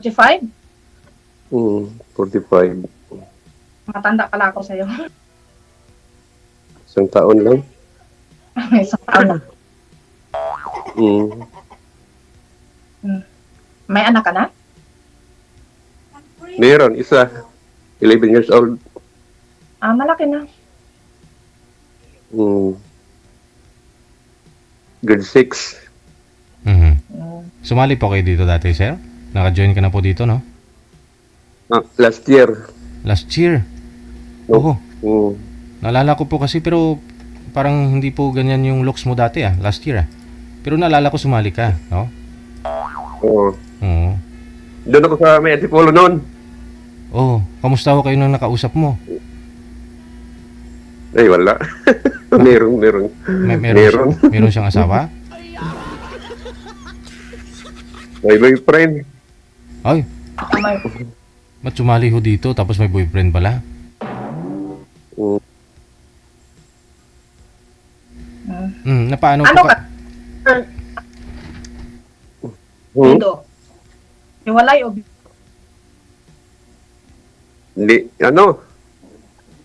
45? 45. Matanda pala ako sa'yo. Isang taon lang. Isang taon na. Mm. May anak ka na? Meron, isa. 11 years old. Malaki na. Grade 6. Mhm. Sumali po kayo dito dati, sir? Naka-join ka na po dito, no? Last year. Last year. No. Oo. Naalala ko po kasi pero parang hindi po ganyan yung looks mo dati last year Pero naalala ko sumali ka, no? Oo. Oo. Doon ako sa may Antipolo noon. Oh, kamusta ho kayo nung nakausap mo? Ay, wala. meron. Meron siyang asawa? May boyfriend. Ay, ba't sumali ho dito tapos may boyfriend pala? Napaano Ano po ka? Lindo. Hiwalay o Hindi,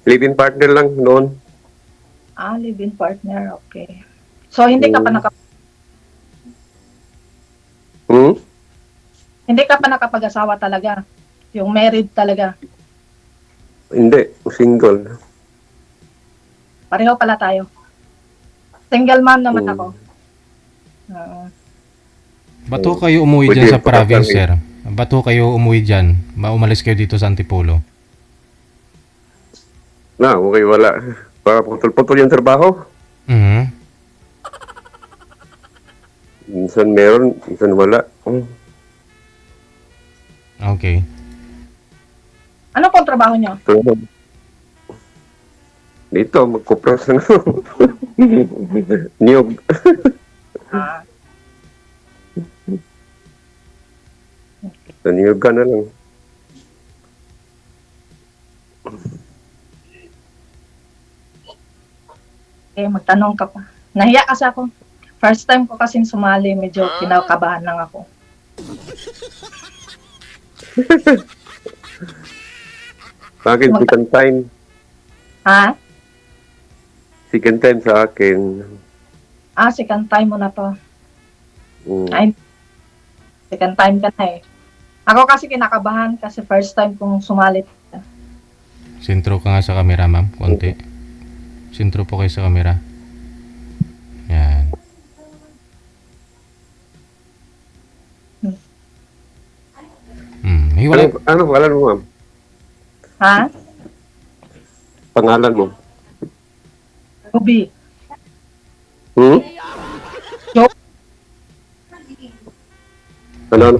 live-in partner lang noon. live-in partner, okay. So, hindi ka pa hindi ka pa nakapag-asawa talaga? Yung married talaga? Hindi, single. Pareho pala tayo. Single mom naman ako. Ba't ho kayo umuwi dyan sa province, sir? Ba't ho kayo umuwi dyan? Umalis kayo dito sa Antipolo? Okay, wala. Para putol-putol yung trabaho. Minsan meron, minsan wala. Okay. Ano pong trabaho niyo? Dito, magkupras na. Niyog. Niyog ka na lang. Magtanong ka pa. Nahiya kasi ako. First time ko kasing sumali, medyo kinakabahan lang ako. Sa akin, second time. Second time sa akin. Second time mo na to. Ay, second time ka na Ako kasi kinakabahan kasi first time kong sumalit. Sintro ka nga sa camera, ma'am. Konti. Sintro po kayo sa camera. Yan. Hiwalay. Ano pangalan mo, ma'am? Pangalan mo? Ruby. Ano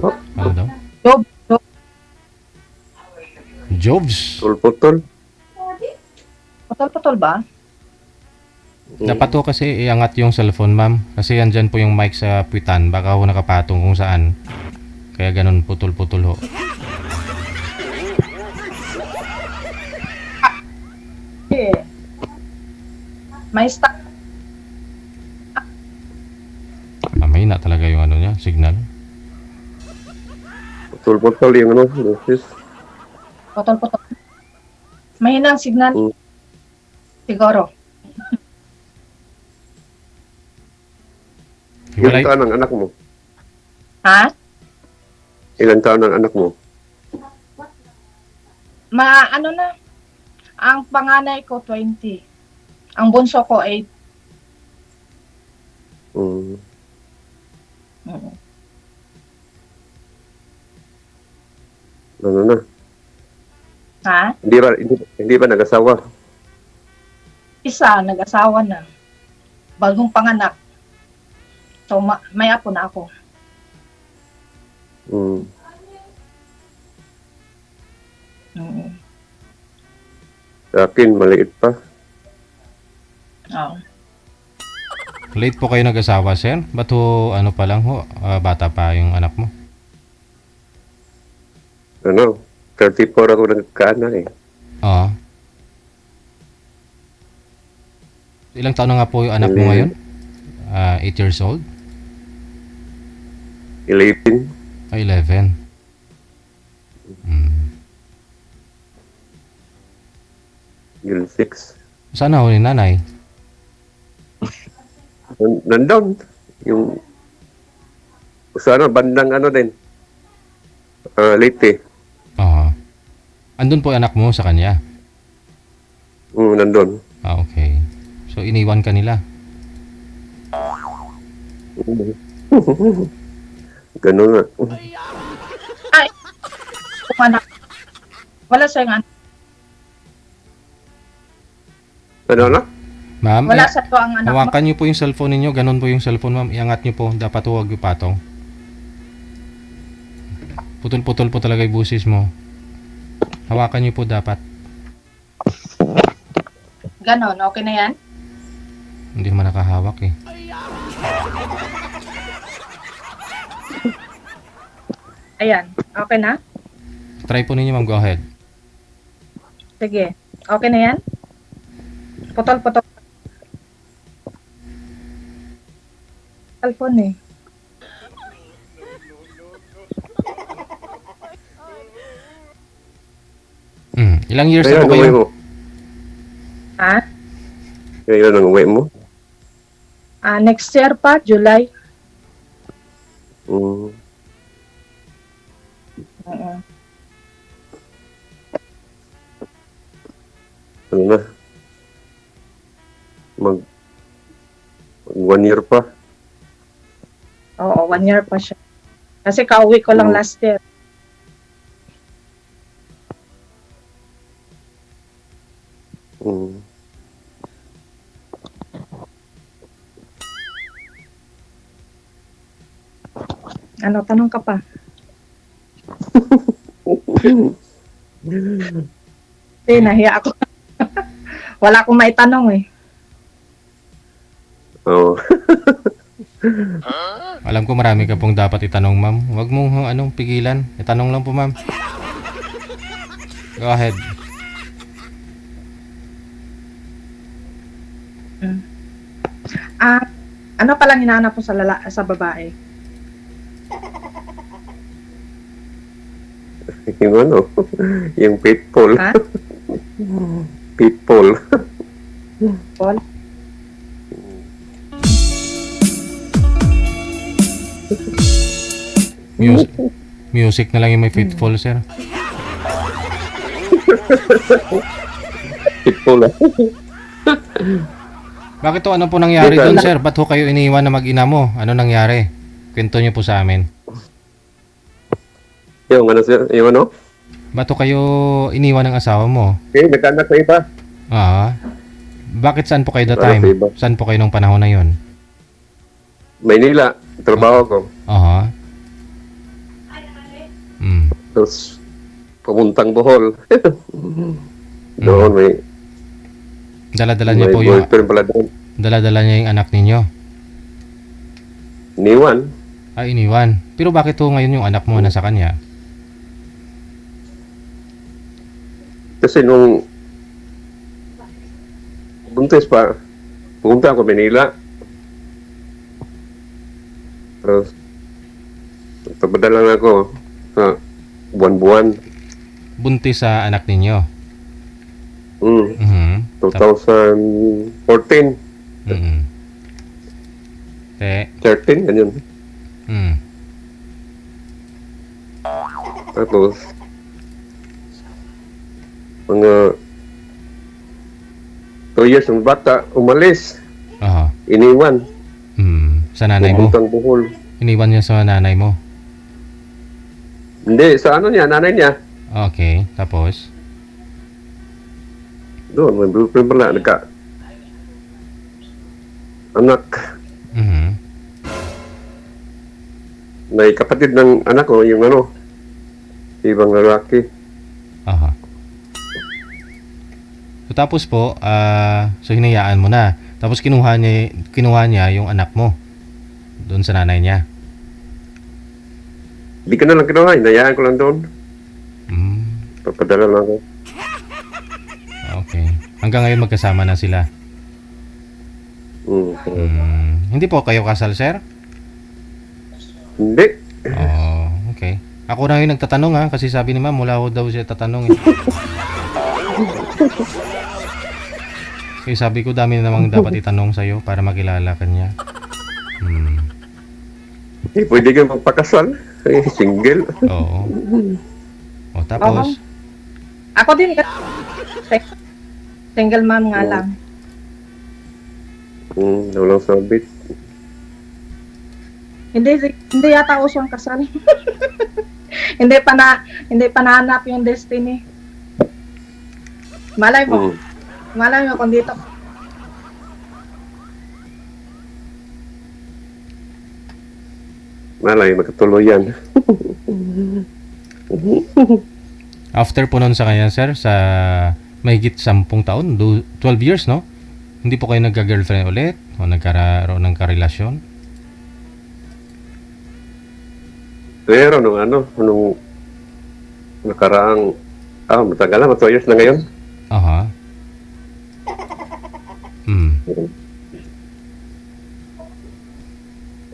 po? Ano daw? Job. Jobs. Putol-putol. Putol-putol ba? Dapat ho kasi iangat yung cellphone, ma'am. Kasi andyan po yung mic sa puwitan. Baka ho nakapatong kung saan. Kaya ganun putol-putol ho. May stock. Mahina talaga yung ano niya, signal. Putol-putol yung boses. Putol-putol. Mahinang signal. Siguro. Ilan taon ang anak mo? Ilan taon ang anak mo? Ano na? Ang panganay ko 20. Ang bunso ko 8. Ano na? Hindi ba nag-asawa? Isa, nag-asawa na. Bagong panganak. So, may apo na ako. Sa akin, maliit pa. Late po kayo nag-asawa, sir? Ba't ho, ano pa lang ho? Bata pa yung anak mo? 34 ako nagkaanak Oo. Ilang taon na nga po yung anak mo ngayon? 8 years old? 11. 11. Grade 6. Sana ho ni nanay? Nandun. Yung sana bandang ano din. Leyte. Oo. Andun po yung anak mo sa kanya? Nandun. Okay. So, iniwan ka nila? Ganun nga. Ay, kung anak. Wala siyang anak. Ano na? Ma'am, Wala sa to ang anak mo. hawakan niyo po yung cellphone ninyo. Ganun po yung cellphone, ma'am. Iangat niyo po. Dapat huwag yung patong. Putol-putol po talaga yung busis mo. Hawakan niyo po dapat. Ganon, okay na yan? Hindi naman nakahawak eh. Ayan, okay na? Try po ninyo, ma'am. Go ahead. Sige, okay na yan? Putol-putol. Cellphone eh. Ilang years Kaya na po ang uwi kayo? mo. Ha? Kaya ang uwi mo. Next year pa, July. Mm. Oo. Ano na? Mag 1 year pa. Oo, 1 year pa siya. Kasi kauwi ko lang last year. Mm. Ano, tanong ka pa? Hindi, nahiya ako. Wala akong maitanong eh. Oo. Alam ko marami ka pong dapat itanong, ma'am. Huwag mong anong pigilan. Itanong lang po, ma'am. Go ahead. Ano palang hinahanap mo sa babae? Yung ano? Yung faithful. Ha? Faithful. Paul? Music na lang yung may faithful, sir. Faithful ah. Bakit to? Ano po nangyari doon, sir? Ba't ho kayo iniwan na mag-ina mo? Ano nangyari? Kwento niyo po sa amin. Yung ano siya? Yung ano? Ba't ho kayo iniwan ng asawa mo? Okay, nagkaanak sa iba. Bakit saan po kayo the Para time? sa iba. Saan po kayo nung panahon na yon? Maynila. Trabaho ko. Aha. Tapos, pamuntang Bohol. Doon may Dala-dala niyo po yung boyfriend pala doon. dala-dala niya yung anak ninyo. Iniwan. Iniwan. Pero bakit ho ngayon yung anak mo nasa kanya? Kasi nung buntis pa, pumunta ako Manila. Tapos, nagpapadala lang ako sa buwan-buwan. Buntis sa anak ninyo. 2014, Te. 13, ganyan. Tapos, mga 2 years ng bata, umalis. Aha. Iniwan. Sa nanay mo. Pumuntang Bohol. Iniwan niya sa nanay mo. Hindi, sa ano niya, nanay niya. Okay. Tapos? Doon, may boyfriend pala, anak. May kapatid ng anak ko, yung ano, ibang lalaki. Aha. So tapos po, so hinayaan mo na. Tapos kinuha niya yung anak mo doon sa nanay niya. Hindi ko na lang kinuha, hinayaan ko lang doon. Papadala lang ako. Okay. Hanggang ngayon magkasama na sila. Hindi po kayo kasal, sir? Hindi. Okay. Ako na yung nagtatanong kasi sabi ni ma'am, wala ko daw siya tatanong eh. Kaya sabi ko, dami na namang dapat itanong sa'yo para makilala ka niya. Pwede ka magpakasal. Single. Oo. O tapos, Ako din, single mom nga lang. Walang sabit. Hindi yata uso ang kasal. hindi pa nahanap yung destiny. Malay mo kung dito. Malay, magkatuloy yan. after po nun sa kanya, sir, sa mahigit 10 taon, 12 years, no? Hindi po kayo nagka-girlfriend ulit o nagkaroon ng karelasyon? Pero nung nakaraang, matagal na, 2 years na ngayon. Aha.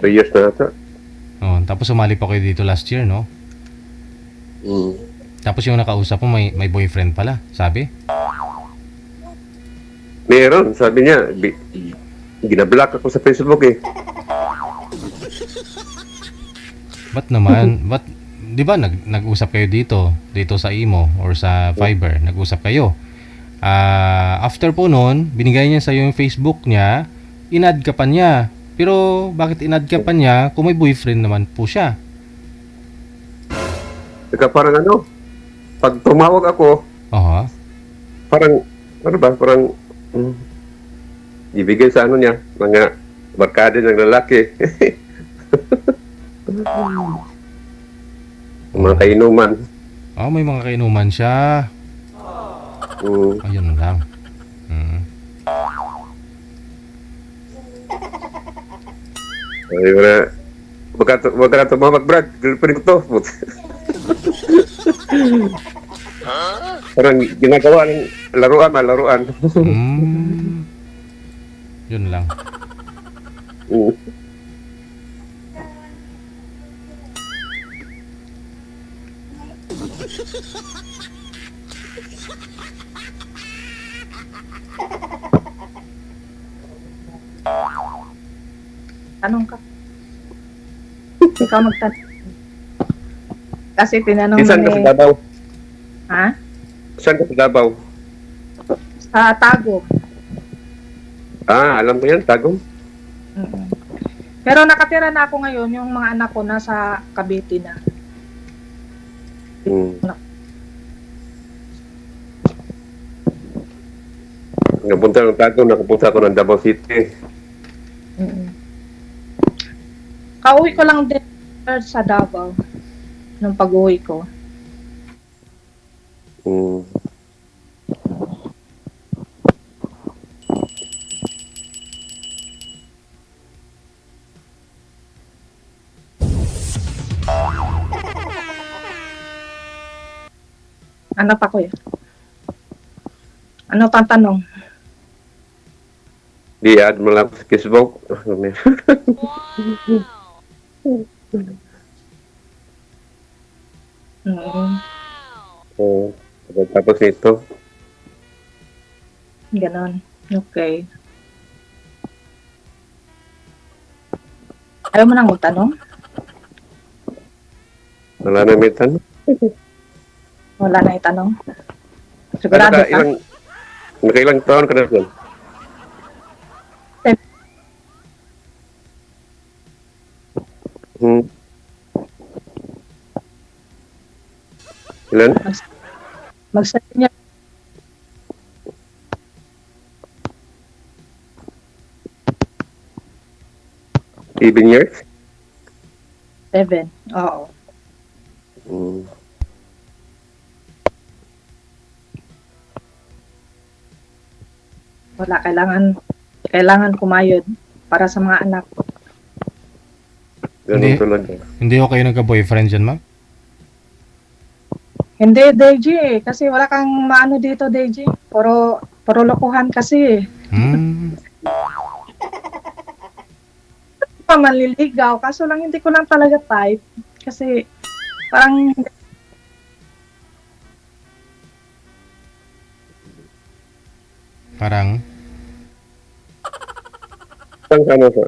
3 years na ata. Oh, tapos sumali pa kayo dito last year, no? Tapos yung nakausap mo, may boyfriend pala, sabi? Meron, sabi niya, ginablock ako sa Facebook eh. Ba't naman? Ba't, di ba nag-usap kayo dito sa Imo or sa Fiverr, nag-usap kayo. After po noon, binigay niya sa yung Facebook niya, in-add ka pa niya. Pero bakit in-add ka pa niya kung may boyfriend naman po siya? Saka parang pag tumawag ako, Aha. parang ibigay sa niya, mga barkada ng lalaki. Mga kainuman. May mga kainuman siya. Ayun lang. Ay, wag ka na tumawag, Brad. Girlfriend ko to. Parang ginagawa ng laruan. Yun lang. Tanong ka. Ikaw magtanong. Kasi tinanong Saan ka sa ni... Davao? Ha? Saan ka sa Davao? Sa Tago. Alam ko yan, Tagum. Pero nakatira na ako ngayon, yung mga anak ko nasa Cavite na. Napunta ng Tagum, nakapunta ako ng Davao City. Kauwi ko lang din sa Davao nung pag-uwi ko. Ano pa kuya? Ano pang tanong? Di-add mo lang sa Facebook. Tapos nito. Ganon. Okay. Ayaw mo nang magtanong? Wala na may tanong. Wala na itanong? Sigurado ka? Nakailang taon ka na doon? Ilan? Magsabi niya. Even years? 7. Oo. Wala, kailangan kumayod para sa mga anak. Ganun talaga. Hindi ko kayo nagka-boyfriend dyan, ma'am? Hindi, Deji eh. Kasi wala kang maano dito, Deji. Puro lokohan kasi eh. Pa manliligaw. Kaso lang hindi ko lang talaga type. Kasi parang Parang? Ang ano sa?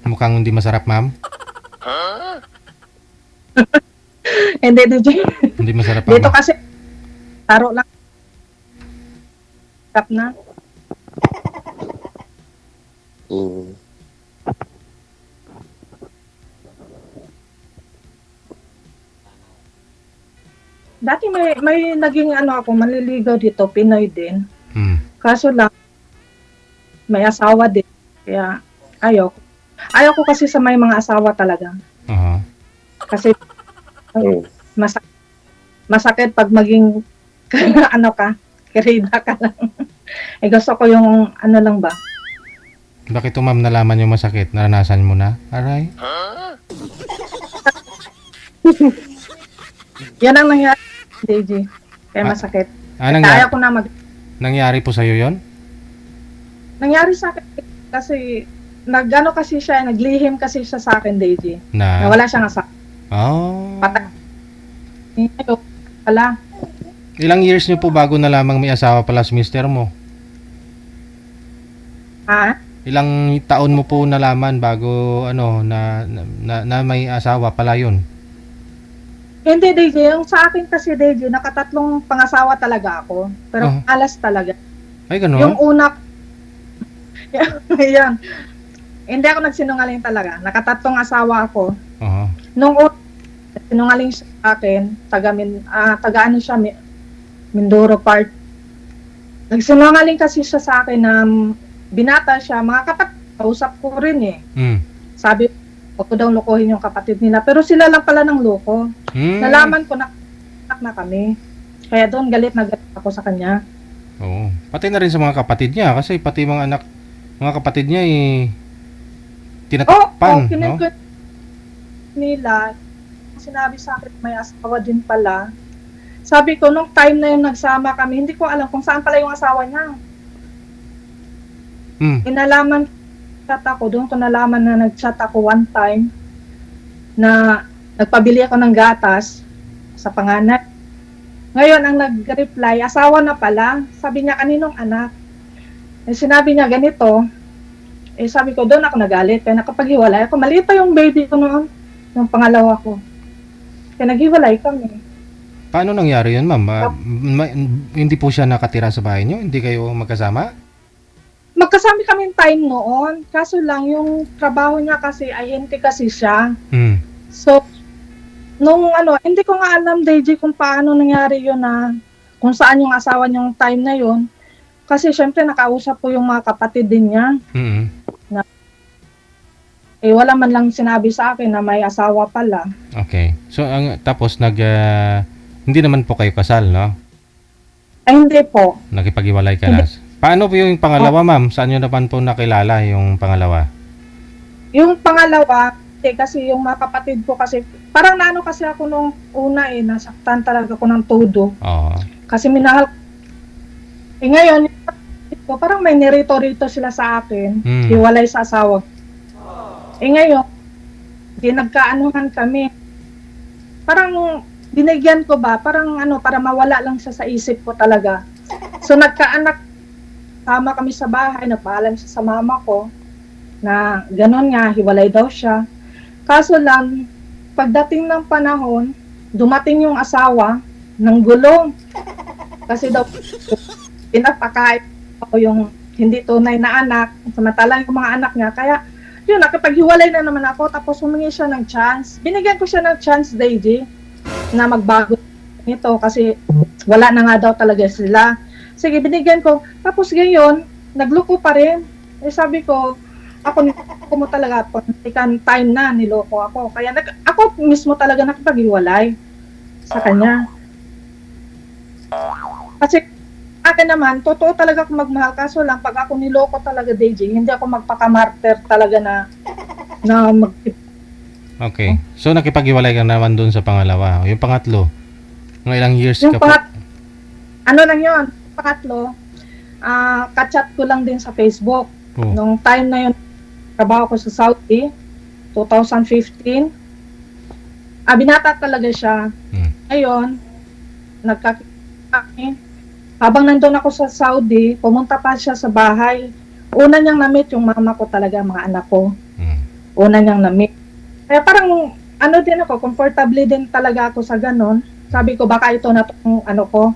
Mukhang hindi masarap, ma'am. Hindi, DJ. Hindi masarap, Dito ma'am. kasi, taro lang. Tap na. Mm. Dati may naging ano ako, manliligaw dito, Pinoy din. Hmm. Kaso lang, may asawa din. Kaya, ayaw. Ayaw ko kasi sa may mga asawa talaga. Aha. Kasi, Mm. masakit pag maging, ano ka, kirida ka lang. Gusto ko yung, ano lang ba? Bakit to, ma'am, nalaman yung masakit? Naranasan mo na? Aray? Yan ang nangyari, DJ. Kaya masakit. Kaya ayaw ko na Nangyari po sa'yo yon? nangyari sa akin kasi, nagano kasi siya, naglihim kasi siya sa akin, DJ. Na? Na wala siyang asawa. Oh. Patay. Ayaw, wala. Ilang years niyo po bago nalamang may asawa pala si mister mo? Ha? Ilang taon mo po nalaman bago ano na may asawa pala yun? Hindi, DJ. Yung sa akin kasi, DJ, nakatatlong pangasawa talaga ako. Pero alas talaga. Ay, gano'n? Yung una, yan. Hindi ako nagsinungaling talaga. Nakatatlong asawa ako. Oo. Nung una, sinungaling siya sa akin, taga ano siya, Mindoro part. Nagsinungaling kasi siya sa akin na binata siya. Mga kapatid, kausap ko rin eh. Mm. Sabi, huwag ko daw lokohin yung kapatid nila. Pero sila lang pala ng loko. Nalaman ko na kami. Kaya doon galit na galit ako sa kanya. Oo. Pati na rin sa mga kapatid niya kasi pati mga kapatid niya tinatakpan, no? Nila, sinabi sa akin may asawa din pala. Sabi ko, nung time na yun nagsama kami, hindi ko alam kung saan pala yung asawa niya. Inalaman, chat ako, doon ko nalaman na nag-chat ako one time na nagpabili ako ng gatas sa panganay. Ngayon, ang nag-reply, asawa na pala. Sabi niya, kaninong anak? Sinabi niya, ganito. Sabi ko, doon ako nagalit. Kaya nakapaghiwalay ako. Maliit pa yung baby ko noon. Yung pangalawa ko. Kaya naghiwalay kami. Paano nangyari yun, ma'am? Hindi po siya nakatira sa bahay niyo? Hindi kayo magkasama? Magkasama kami time noon. Kaso lang, yung trabaho niya kasi, ay hindi kasi siya. So, nung hindi ko nga alam, DJ, kung paano nangyari yun na, kung saan yung asawa niyang time na yun. Kasi syempre, nakausap ko yung mga kapatid din niya. Na, wala man lang sinabi sa akin na may asawa pala. Okay. So, tapos hindi naman po kayo kasal, no? Ay, hindi po. Nakipag-iwalay ka na. Paano po yung pangalawa, ma'am? Saan nyo naman po nakilala yung pangalawa? Yung pangalawa, kasi yung mga kapatid ko kasi, parang naano kasi ako nung una nasaktan talaga ako ng todo. Oo. Kasi minahal ko. Ngayon, parang may nirito-rito sila sa akin, hiwalay sa asawa. Ngayon, nagkaanuhan kami. Parang, binigyan ko ba, parang para mawala lang siya sa isip ko talaga. So, nagkaanak, sama kami sa bahay, nagpaalam siya sa mama ko, na gano'n nga, hiwalay daw siya. Kaso lang, pagdating ng panahon, dumating yung asawa ng gulong. Kasi daw, pinapakain ako yung hindi tunay na anak, samantalang yung mga anak niya. Kaya, yun, nakipaghiwalay na naman ako, tapos humingi siya ng chance. Binigyan ko siya ng chance, DJ, na magbago nito kasi wala na nga daw talaga sila. Sige, binigyan ko. Tapos ngayon, nagluko pa rin. Sabi ko, ako mo talaga po, time na, niloko ako. Kaya ako mismo talaga nakipaghiwalay sa kanya. Kasi akin naman, totoo talaga ako magmahal. Kaso lang, pag ako niloko talaga, DJ, hindi ako magpaka-martyr talaga na Okay. So, nakipag-iwalay ka naman dun sa pangalawa. Yung pangatlo, mga ilang years yung ka po? Ano lang yun? Pangatlo, kachat ko lang din sa Facebook. Nung time na yun, trabaho ko sa Saudi, 2015. Binata talaga siya. Ngayon, nagkakita kami. habang nandun ako sa Saudi, pumunta pa siya sa bahay. Una niyang na-meet yung mama ko talaga, mga anak ko. Una niyang na-meet. Kaya parang, ano din ako, comfortable din talaga ako sa ganon. Sabi ko, baka ito na itong, ano ko,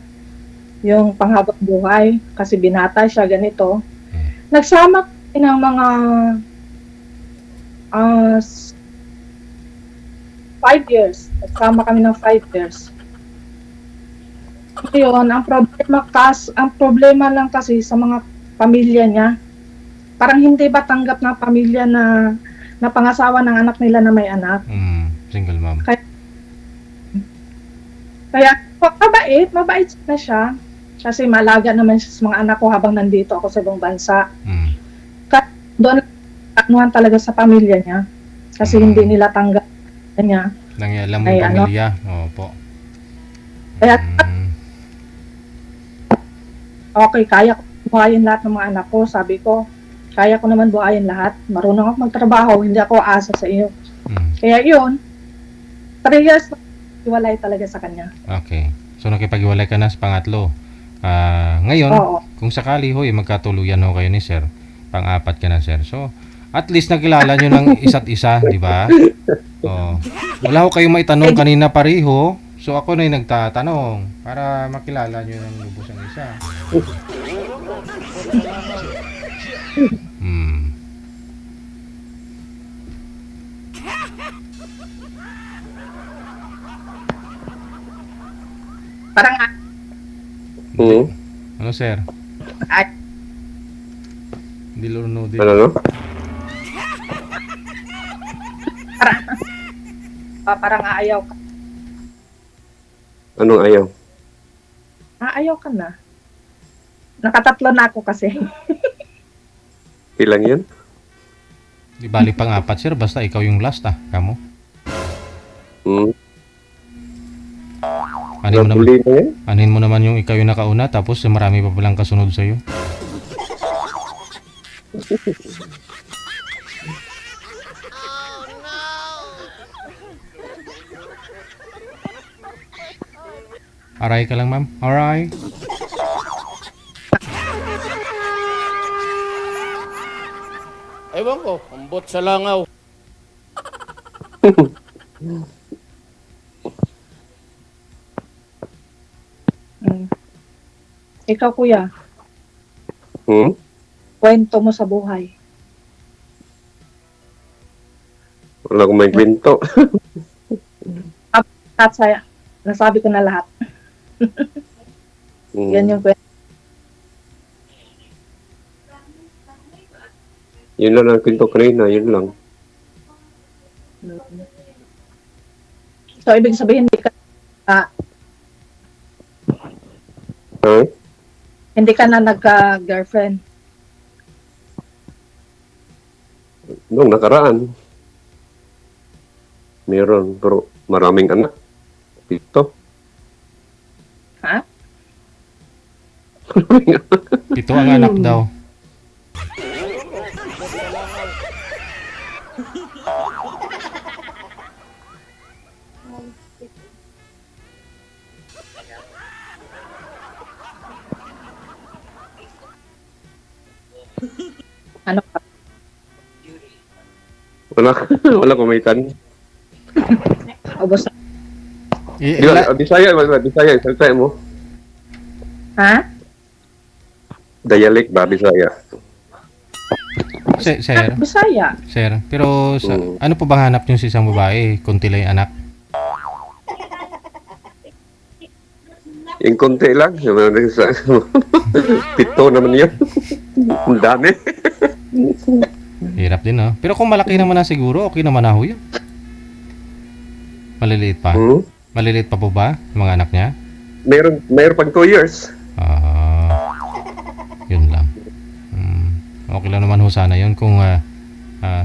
yung panghabang buhay. Kasi binata siya, ganito. Nagsama kami ng mga 5 years. Nagsama kami ng 5 years. Ngayon, ang problema lang kasi sa mga pamilya niya, parang hindi ba tanggap ng pamilya na pangasawa ng anak nila na may anak. Single mom. Kaya mabait na siya. Kasi malaga naman siya sa mga anak ko habang nandito ako sa ibang bansa. Kaya doon anuhan talaga sa pamilya niya. Kasi hindi nila tanggap niya. Nangyayala mo yung pamilya. Opo. Kaya okay, kaya ko buhayin lahat ng mga anak ko. Sabi ko, kaya ko naman buhayin lahat. Marunong ako magtrabaho, hindi ako asa sa iyo. Kaya yun, 3 years na iwalay talaga sa kanya. Okay. So nakipag-iwalay ka na sa pangatlo. Ngayon, kung sakali hoy, magkatuluyan ho kayo ni sir, pang-apat ka na sir. So, at least nakilala nyo ng isa't isa, di ba? Wala ho kayong maitanong kanina pareho. So ako na yung nagtatanong para makilala nyo ng lubos ang isa. Parang Ano sir? Dilurno din. Ano? parang aayaw ka. Anong ayaw? Aayaw ka na. Nakatatlo na ako kasi. Ilang yan? Di bali pang-apat sir, basta ikaw yung last kamo. Anin mo naman yung ikaw yung nakauna tapos marami pa palang kasunod sa'yo. Aray ka lang ma'am. Aray. Ewan ko, ambot sa langaw. Ikaw kuya, kwento mo sa buhay. Wala akong may kwento. At saya, nasabi ko na lahat. Yan yung kwento. Yun lang ang kwento kanina, yun lang. So, ibig sabihin, hindi ka na nagka-girlfriend. Nung nakaraan, meron, pero maraming anak. 7. Ha? 7 ang anak daw. Ano ka? Wala kumitan. Ubos na. Di ba, Bisaya, salita mo. Ha? Dialect ba, Bisaya? Sir, Bisaya. sir, pero ano po bang hanap niyo sa isang babae? Kunti lang yung anak? Yung konti lang. 7 naman yun. Ang dami. Hirap din, no? Pero kung malaki naman na siguro, okay naman na ho yun. Maliliit pa? Maliliit pa po ba yung mga anak niya? Mayroon pang 2 years. Yun lang. Okay lang naman ho sana yun kung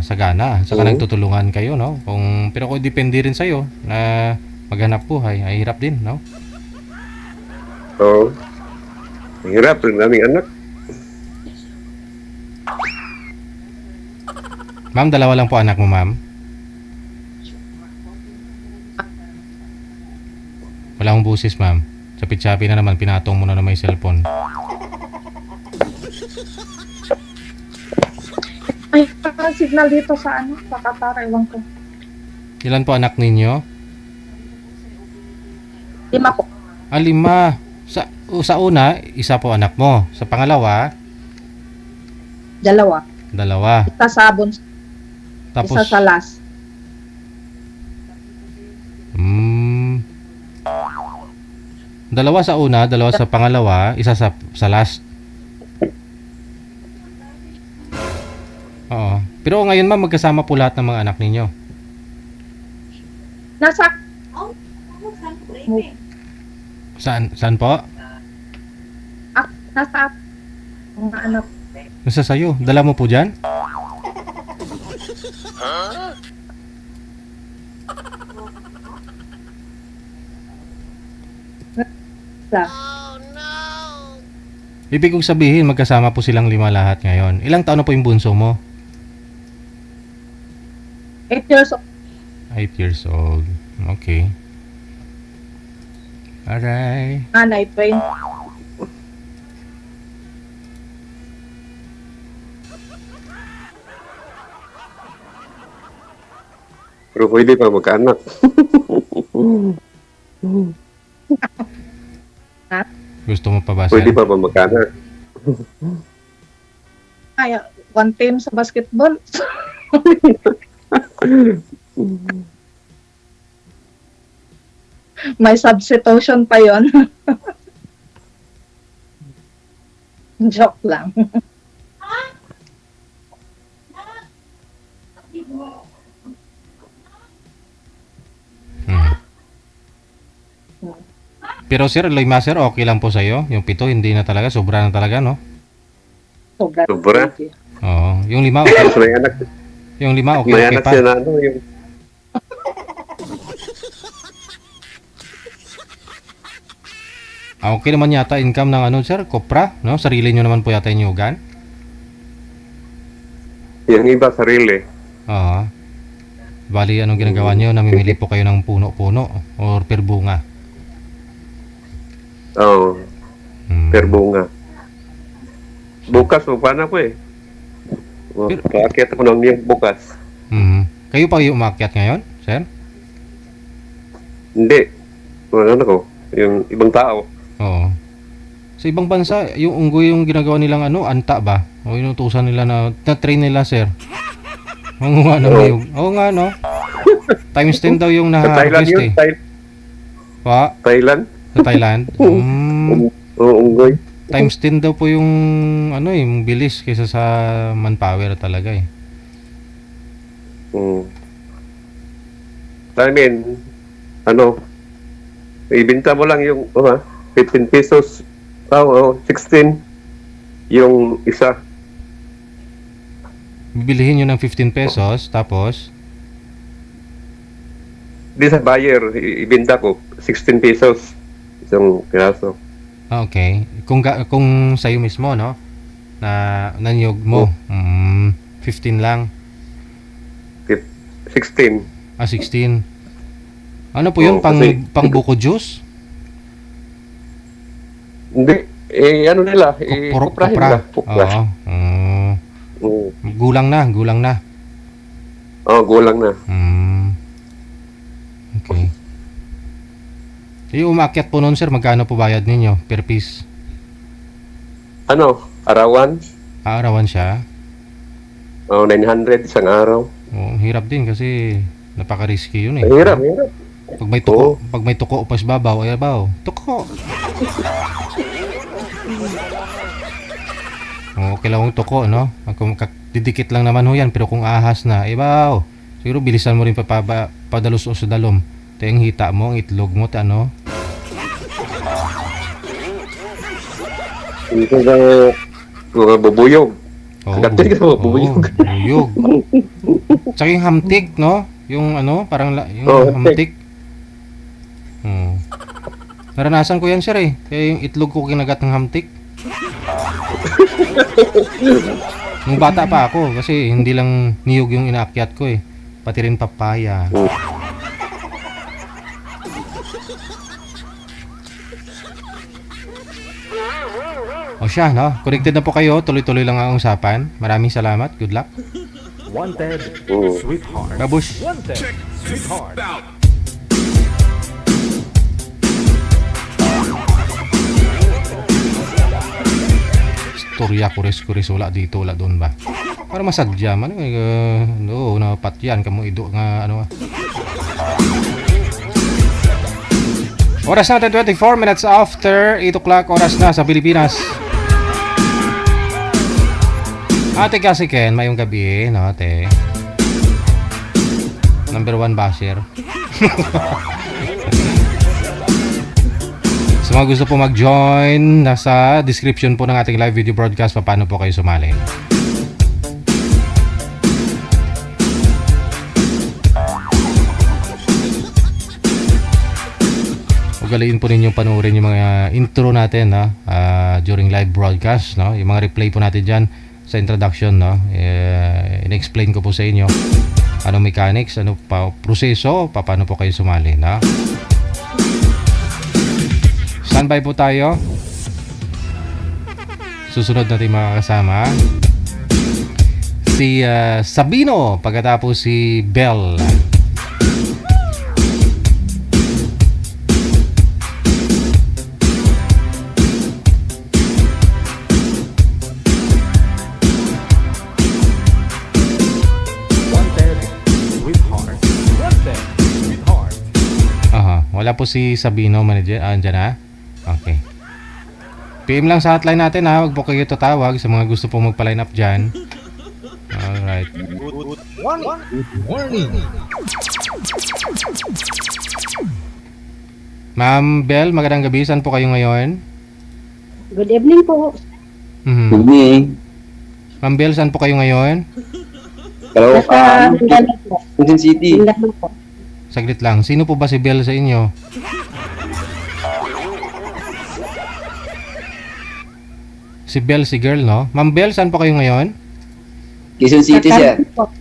sagana. Saka nagtutulungan kayo, no? Pero kung depende rin sa'yo na maghanap buhay, ay hirap din, no? Oo. Hirap, ang daming anak. Ma'am, 2 lang po anak mo, ma'am? Wala akong busis, ma'am. Chapit-chapi na naman, pinatong mo na naman yung cellphone. Ay, signal dito sa sa Qatar, ewan ko. Ilan po anak ninyo? 5 po. 5. Sa una, isa po anak mo. Sa pangalawa, 2. 2. Isa sa Abon, Tapos, isa sa Las. Dalawa sa una, 2 sa pangalawa, isa sa last. Oo. Pero ngayon ma'am, magkasama po lahat ng mga anak ninyo. Nasa, Saan po? nasa mga anak. Nasa sayo. Dala mo po dyan? Sa, Ibig kong sabihin, magkasama po silang 5 lahat ngayon. Ilang taon na po yung bunso mo? 8 years old. 8 years old. Okay. Alright. Nanay, 20. Pero pwede pa magkaanak. Gusto mo pa ba, sir? Pwede pa magkaanak. Ay, one team sa basketball. May substitution pa yon. Joke lang. Hmm. Pero sir, 5 sir, okay lang po sa'yo? Yung 7, hindi na talaga, sobra na talaga, no? Sobra. Sobra? Oo. Yung 5, okay. Tapos may anak. Yung 5, okay, May okay anak pa. siya na ano, yung Okay naman yata income ng ano, sir, kopra, no? Sarili nyo naman po yata yung yugan. iba sarili. Oo. Bali, anong ginagawa nyo? Namimili po kayo ng puno-puno or per bunga? Oo, Hmm. per bunga. Bukas, paano ko eh. Paakit ako ng niyog bukas. Mhm. Kayo pa yung umakyat ngayon, sir? Hindi. Ano ko, yung ibang tao. Oo. Sa ibang bansa, yung unggoy yung ginagawa nilang ano, anta ba? O inutusan nila na-train nila, sir. Manguha ng Oo. niyog. Oo nga, no? Times 10 daw yung Sa Thailand na-harvest yun, eh. Pa? Thailand. Sa Thailand? Oo, unggoy. Times 10 daw po yung ano eh, yung bilis kaysa sa manpower talaga eh. I mean, ibinta mo lang yung 15 pesos, 16 yung isa. Bibilihin nyo ng 15 pesos, tapos Di sa buyer, ibinta ko 16 pesos isang piraso. okay. Kung sa'yo mismo, no? Na nanyog mo, 15 lang. 16. 16. Ano po yun? Oo, kasi- Pang buko juice? Hindi, nila, kuprahin Kopra. nila. Kupra. Oo. Oo. Gulang na. Gulang na. Okay. Yung umakyat po noon, sir, magkano po bayad ninyo per piece? Arawan? Aarawan siya? 900 isang araw. Oo, hirap din kasi napaka-risky yun eh. Hirap. Pag may tuko pas babaw, ay babaw. Tuko. Okay lang yung tuko, no? Kung didikit lang naman ho yan, pero kung ahas na, ibaw. Siguro bilisan mo rin padalos o sa dalom. Ito yung hita mo, ang itlog mo, ano? Ito na mga bubuyog. Oo, Gating ka, bubuyog. bubuyog. Tsaka yung hamtik, no? Yung ano, parang yung hamtik. Naranasan ko yan, sir eh. Kaya yung itlog ko kinagat ng hamtik. Nung bata pa ako, kasi hindi lang niyog yung inaakyat ko eh. Pati rin papaya. O siya, no? Connected na po kayo. Tuloy-tuloy lang ang usapan. Maraming salamat. Good luck. Wanted, Oo. sweetheart. Babush. Wanted, sweetheart. Storya, kuris-kuris. Wala dito, wala doon ba? Para masadya man. No, napatyan. Kamu ido nga, ano. Oras natin 24 minutes after 8 o'clock. Oras na sa Pilipinas. Ate kasi Ken, mayong gabi, no, ate. Number 1 basher. Sa mga gusto po mag-join, nasa description po ng ating live video broadcast paano po kayo sumali. Ugaliin po ninyong panoorin yung mga intro natin, no? During live broadcast, no? Yung mga replay po natin dyan sa introduction, no? In-explain ko po sa inyo anong mechanics, ano pa proseso, paano po kayo sumali, no? Standby po tayo. Susunod natin mga kasama si Sabino, pagkatapos si Bell. Wanted, sweetheart. Wanted, sweetheart. Aha, wala po si Sabino, manager. Andyan na? Okay. PM lang sa hotline natin, ha. Huwag po kayo tatawag sa mga gusto pong magpa-line up dyan. Alright. Warning. Ma'am Bell, magandang gabi. Saan po kayo ngayon? Good evening po. Mhm. Hindi. Ma'am Bell, saan po kayo ngayon? Hello, Nasa Mindanao po. Quezon City. Mindanao po. Saglit lang. Sino po ba si Bell sa inyo? Si Bell, si girl, no? Ma'am Bell, saan po kayo ngayon? Quezon City, sir. Nasa po.